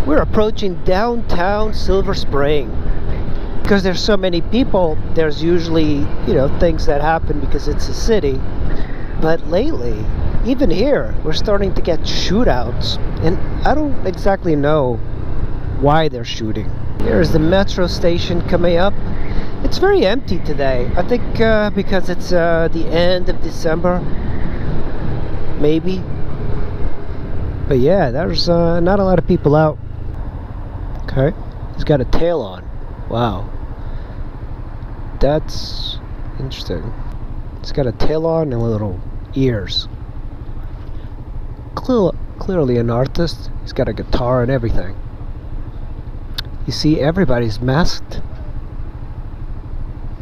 We're approaching downtown Silver Spring. Because there's so many people, there's usually, things that happen because it's a city. But lately, even here, we're starting to get shootouts. And I don't exactly know why they're shooting. There's the metro station coming up. It's very empty today. I think because it's the end of December. Maybe. But yeah, there's not a lot of people out. Okay. He's got a tail on. Wow. That's interesting. He's got a tail on and little ears. Clearly an artist. He's got a guitar and everything. You see, everybody's masked.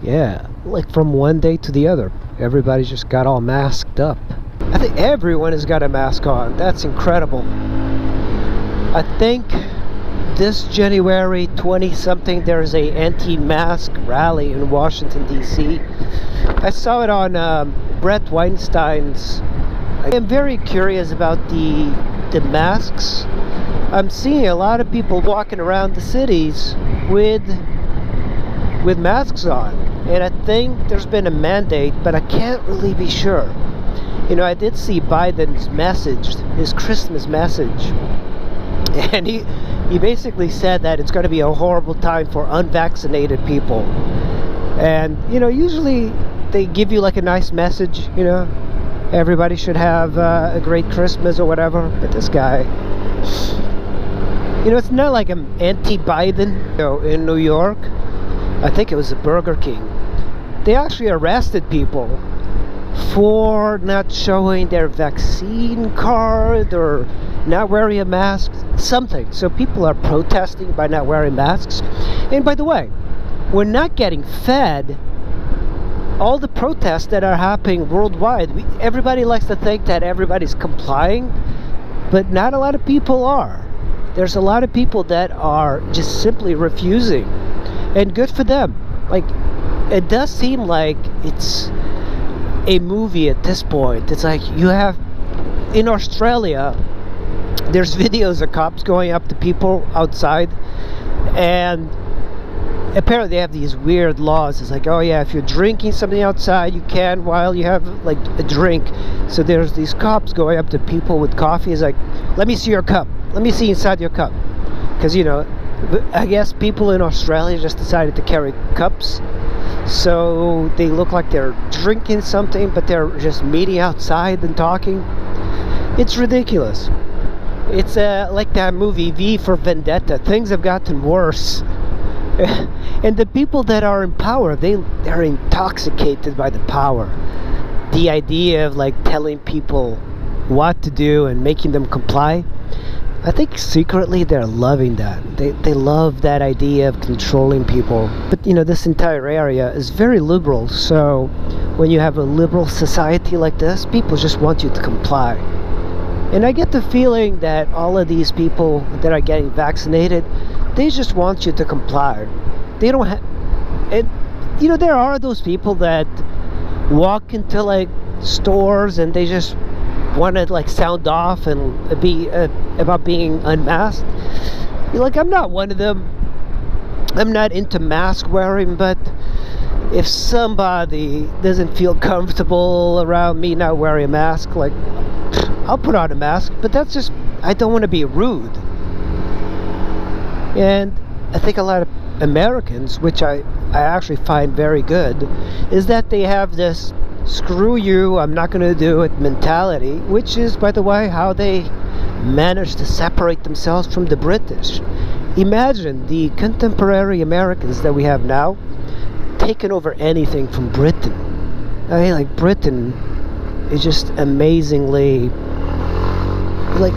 Yeah, like from one day to the other. Everybody just got all masked up. I think everyone has got a mask on. That's incredible. I think this January 20-something there's a anti-mask rally in Washington, D.C. I saw it on Brett Weinstein's. I'm very curious about the masks. I'm seeing a lot of people walking around the cities with masks on. And I think there's been a mandate, but I can't really be sure. I did see Biden's message, his Christmas message. And he basically said that it's going to be a horrible time for unvaccinated people. And, usually they give you like a nice message, Everybody should have a great Christmas or whatever. But this guy, it's not like I'm anti-Biden. In New York, I think it was a Burger King. They actually arrested people for not showing their vaccine card or not wearing a mask, something. So people are protesting by not wearing masks. And by the way, we're not getting fed all the protests that are happening worldwide. Everybody likes to think that everybody's complying, but not a lot of people are. There's a lot of people that are just simply refusing, and good for them. Like, it does seem like it's a movie at this point. It's like you have in Australia, there's videos of cops going up to people outside, and apparently they have these weird laws. It's like, oh yeah, if you're drinking something outside, you can while you have like a drink. So there's these cops going up to people with coffee. It's like, let me see your cup. Let me see inside your cup. Because I guess people in Australia just decided to carry cups. So they look like they're drinking something, but they're just meeting outside and talking. It's ridiculous. It's like that movie V for Vendetta. Things have gotten worse. And the people that are in power, they're intoxicated by the power. The idea of like telling people what to do and making them comply. I think secretly they're loving that. They love that idea of controlling people. But this entire area is very liberal. So when you have a liberal society like this, people just want you to comply. And I get the feeling that all of these people that are getting vaccinated, they just want you to comply. They don't have... And, there are those people that walk into, like, stores and they just want to, like, sound off and be about being unmasked. Like, I'm not one of them. I'm not into mask wearing, but if somebody doesn't feel comfortable around me not wearing a mask, like, I'll put on a mask. But that's just... I don't want to be rude. And I think a lot of Americans, which I actually find very good, is that they have this screw you, I'm not going to do it mentality, which is, by the way, how they managed to separate themselves from the British. Imagine the contemporary Americans that we have now taking over anything from Britain. I mean, like, Britain is just amazingly, like,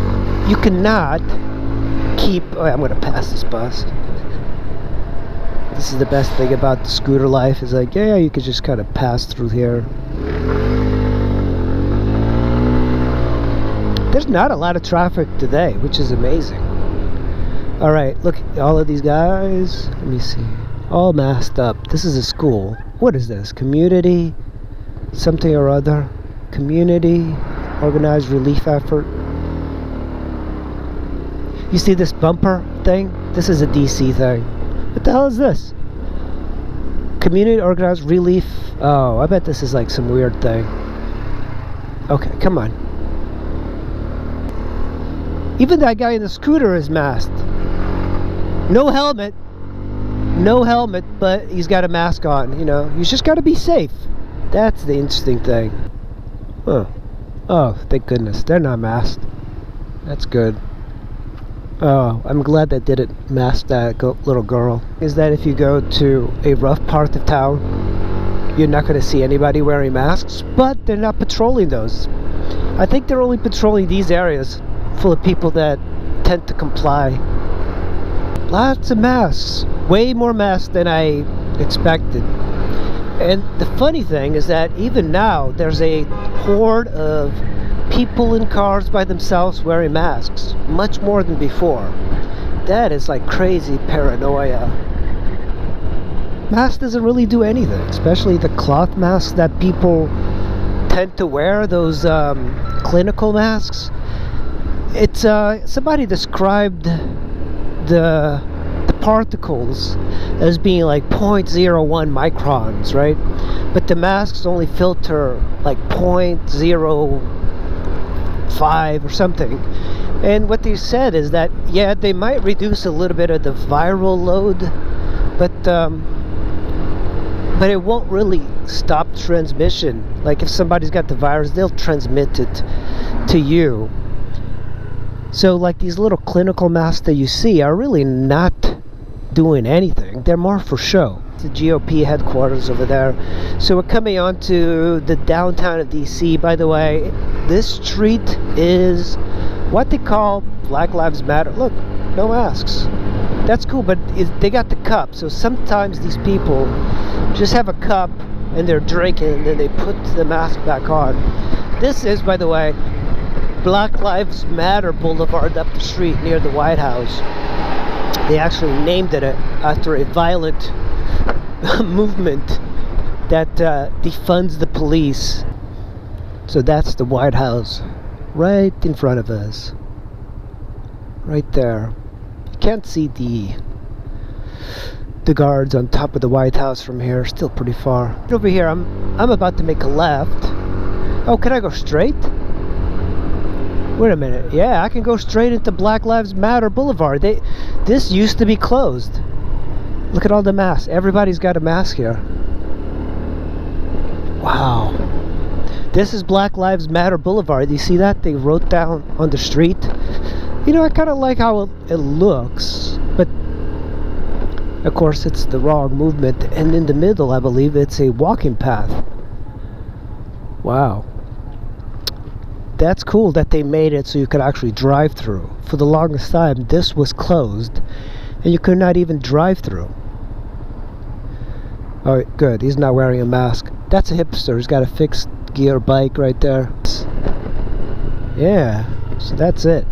you cannot keep... Oh, I'm going to pass this bus. This is the best thing about the scooter life, is like, yeah, you could just kind of pass through here. There's not a lot of traffic today, which is amazing. Alright, look, all of these guys, let me see, all masked up. This is a school. What is this? Community something or other? Community organized relief effort. You see this bumper thing? This is a DC thing. What the hell is this? Community organized relief. Oh, I bet this is like some weird thing. Okay, come on. Even that guy in the scooter is masked. No helmet. No helmet, but he's got a mask on, you know. He's just got to be safe. That's the interesting thing. Huh. Oh, thank goodness. They're not masked. That's good. Oh, I'm glad they didn't mask that little girl. Is that if you go to a rough part of town, you're not going to see anybody wearing masks, but they're not patrolling those. I think they're only patrolling these areas full of people that tend to comply. Lots of masks. Way more masks than I expected. And the funny thing is that even now, there's a horde of people in cars by themselves wearing masks. Much more than before. That is like crazy paranoia. Mask doesn't really do anything, especially the cloth masks that people tend to wear, those clinical masks. It's somebody described the particles as being like 0.01 microns, right? But the masks only filter like 0.05 or something. And what they said is that, yeah, they might reduce a little bit of the viral load, but it won't really stop transmission. Like if somebody's got the virus, they'll transmit it to you. So like these little clinical masks that you see are really not doing anything. They're more for show. The GOP headquarters over there. So we're coming on to the downtown of DC. By the way, this street is what they call Black Lives Matter. Look, no masks. That's cool, but they got the cup. So sometimes these people just have a cup and they're drinking and then they put the mask back on. This is, by the way, Black Lives Matter Boulevard up the street near the White House. They actually named it after a violent movement that defunds the police. So that's the White House right in front of us. Right there. You can't see the guards on top of the White House from here. Still pretty far. Over here, I'm about to make a left. Oh, can I go straight? Wait a minute. Yeah, I can go straight into Black Lives Matter Boulevard. This used to be closed. Look at all the masks. Everybody's got a mask here. Wow. This is Black Lives Matter Boulevard. You see that? They wrote down on the street. You know, I kind of like how it looks. But, of course, it's the wrong movement. And in the middle, I believe, it's a walking path. Wow. That's cool that they made it so you could actually drive through. For the longest time, this was closed, and you could not even drive through. Alright, good. He's not wearing a mask. That's a hipster. He's got a fixed gear bike right there. Yeah, so that's it.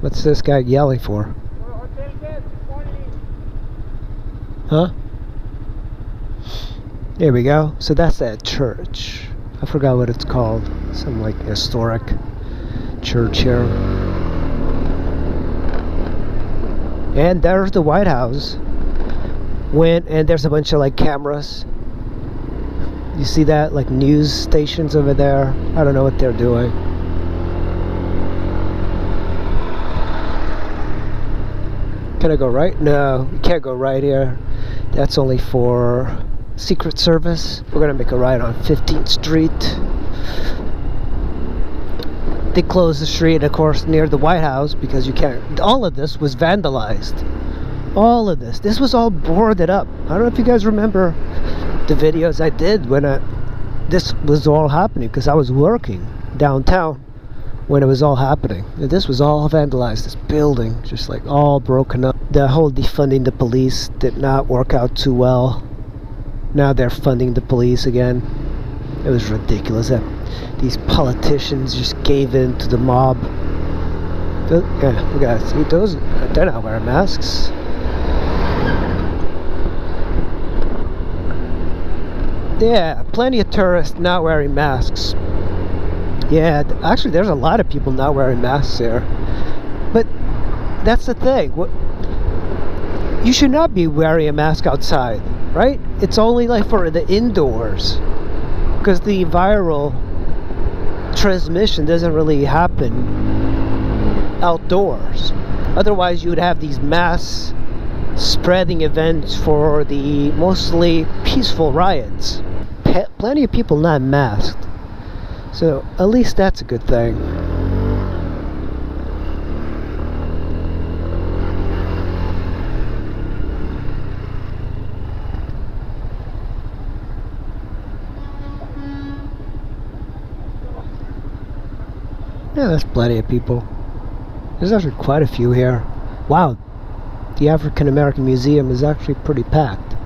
What's this guy yelling for? Huh? There we go. So that's that church. I forgot what it's called. Some like historic church here. And there's the White House. And there's a bunch of like cameras. You see that? Like news stations over there. I don't know what they're doing. Can I go right? No, you can't go right here. That's only for Secret Service. We're gonna make a right on 15th Street. They closed the street, of course, near the White House because you can't. All of this was vandalized. All of this. This was all boarded up. I don't know if you guys remember the videos I did when this was all happening, because I was working downtown when it was all happening. This was all vandalized. This building just like all broken up. The whole defunding the police did not work out too well. Now they're funding the police again. It was ridiculous that these politicians just gave in to the mob. Yeah, look at that. See, those, they're not wearing masks. Yeah, plenty of tourists not wearing masks. Yeah, actually, there's a lot of people not wearing masks here. But that's the thing. You should not be wearing a mask outside, right? It's only like for the indoors, because the viral transmission doesn't really happen outdoors. Otherwise, you would have these mass spreading events for the mostly peaceful riots. Plenty of people not masked, so at least that's a good thing. Yeah, that's plenty of people. There's actually quite a few here. Wow, the African American Museum is actually pretty packed.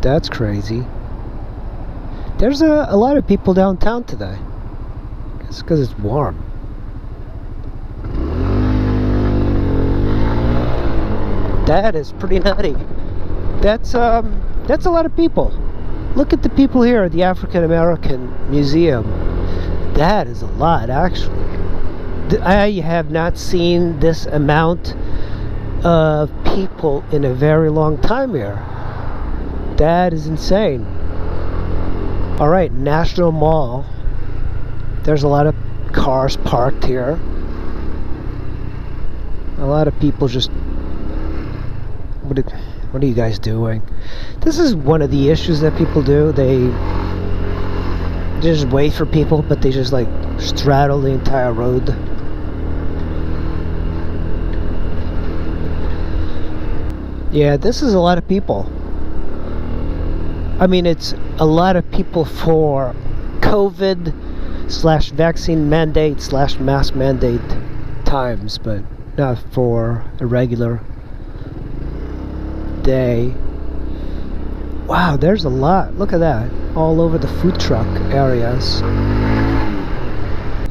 That's crazy. There's a lot of people downtown today. It's because it's warm. That is pretty nutty. That's a lot of people. Look at the people here at the African American Museum. That is a lot, actually. I have not seen this amount of people in a very long time here. That is insane. Alright, National Mall. There's a lot of cars parked here. A lot of people just... What are you guys doing? This is one of the issues that people do. They just wait for people, but they just like straddle the entire road. Yeah, this is a lot of people. I mean, it's a lot of people for COVID/vaccine mandate/mask mandate times, but not for a regular day. Wow, there's a lot. Look at that. All over the food truck areas.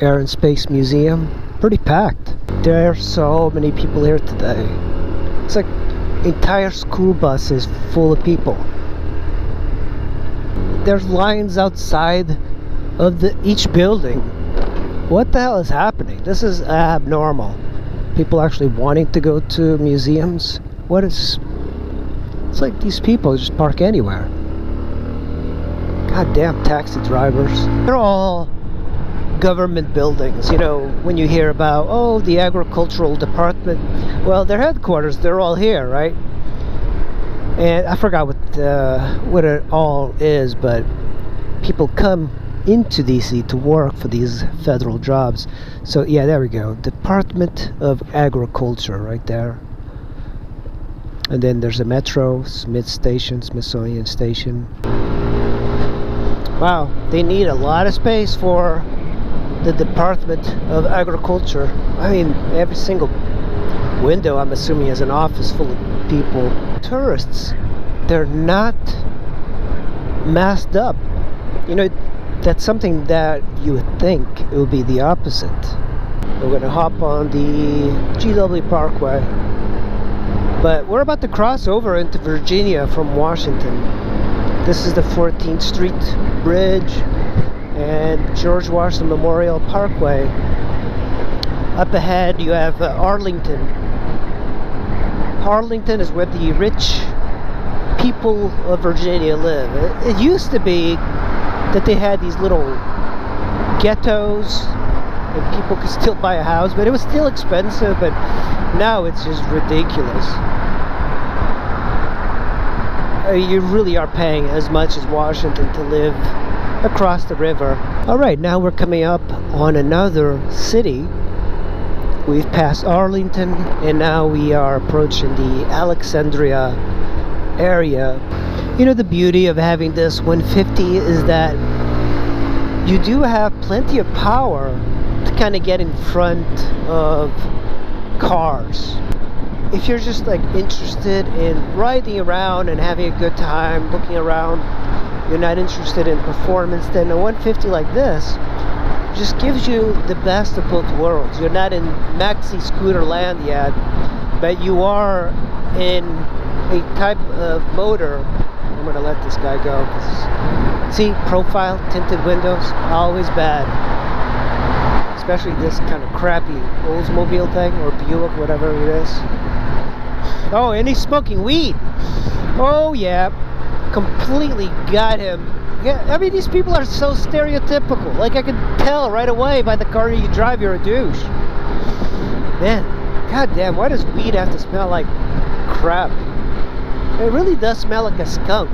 Air and Space Museum. Pretty packed. There are so many people here today. It's like entire school buses full of people. There's lines outside of each building. What the hell is happening? This is abnormal. People actually wanting to go to museums. What is... It's like these people just park anywhere. Goddamn taxi drivers. They're all government buildings. You know, when you hear about, oh, the agricultural department, well, their headquarters, they're all here, right? And I forgot what it all is, but people come into DC to work for these federal jobs. So yeah, there we go. Department of Agriculture right there. And then there's a metro, Smithsonian Station. Wow, they need a lot of space for the Department of Agriculture. I mean, every single window, I'm assuming, is an office full of people. Tourists, they're not masked up. You know, that's something that you would think it would be the opposite. We're gonna hop on the GW Parkway. But we're about to cross over into Virginia from Washington. This is the 14th Street Bridge and George Washington Memorial Parkway. Up ahead you have Arlington. Arlington is where the rich people of Virginia live. It used to be that they had these little ghettos and people could still buy a house, but it was still expensive, but now it's just ridiculous. You really are paying as much as Washington to live across the river. Alright, now we're coming up on another city. We've passed Arlington and now we are approaching the Alexandria area. You know, the beauty of having this 150 is that you do have plenty of power to kind of get in front of cars. If you're just like interested in riding around and having a good time, looking around, you're not interested in performance, then a 150 like this just gives you the best of both worlds. You're not in maxi scooter land yet, but you are in a type of motor. I'm gonna let this guy go because See, profile, tinted windows, always bad. Especially this kind of crappy Oldsmobile thing, or Buick, whatever it is. Oh, and he's smoking weed. Oh, yeah. Completely got him. Yeah, I mean, these people are so stereotypical. Like, I can tell right away by the car you drive, you're a douche. Man, goddamn, why does weed have to smell like crap? It really does smell like a skunk.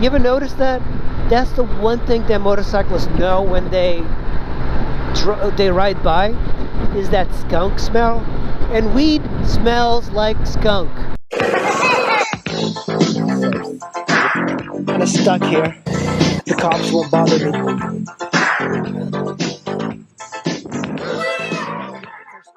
You ever notice that? That's the one thing that motorcyclists know when they ride by, is that skunk smell. And weed smells like skunk. I'm kind of stuck here. The cops won't bother me.